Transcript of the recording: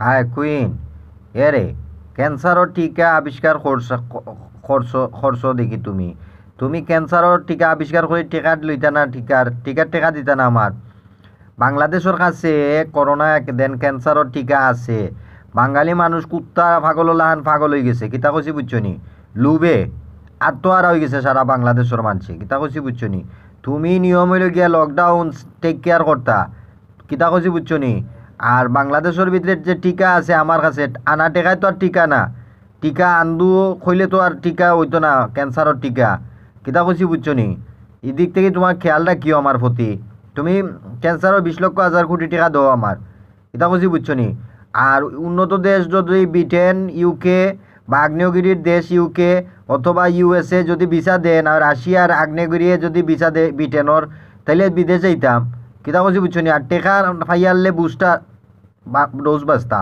High queen, এরে ক্যান্সারর টিকা আবিষ্কার করছো দেখি তুমি। তুমি ক্যান্সারর টিকা আবিষ্কার করে টিকা লইতা না, টিকার টিকা দিতা না আমার। বাংলাদেশের কাছে করোনা দেন ক্যান্সারর টিকা আছে। বাঙালি মানুষ কুত্তা পাগল লাহান পাগল হয়ে গেছে, কিতা কইছি বুঝছো নি? লুবে আত্মহারা হয়ে গেছে সারা বাংলাদেশের মানুষে, কিতা কইছি বুঝছো নি? তুমি নিয়ম হইল গিয়া লকডাউন টেক কেয়ার করতা, কিতা কইছি বুঝছো নি? আর বাংলাদেশের ভিতরে যে টিকা আছে আমার কাছে, আনা টেকায় তো আর টিকা না। টিকা আন্দু খইলে তো আর টিকা হইতো না, ক্যান্সারের টিকা। কিতা কইছি বুঝছো নি? এদিক থেকে তোমার খেয়াল রাখিও আমার প্রতি। তুমি ক্যান্সারের 20 লক্ষ 1,000 কোটি টাকা দাও আমার, এটা কইছি বুঝছো নি? আর উন্নত দেশ যদি ব্রিটেন, ইউকে বা আগ্নেয়গিরির দেশ ইউকে অথবা ইউএসএ যদি ভিসা দেন, আর রাশিয়ার আগ্নেয়গিরিয়ে যদি ভিসা দে ব্রিটেনের, তাইলে বিদেশ যাইতাম। কিতা কইছি বুঝছো নি? আর টেকা ফাইয়ারলে বুস্টার ডোজ বাঁচতাম।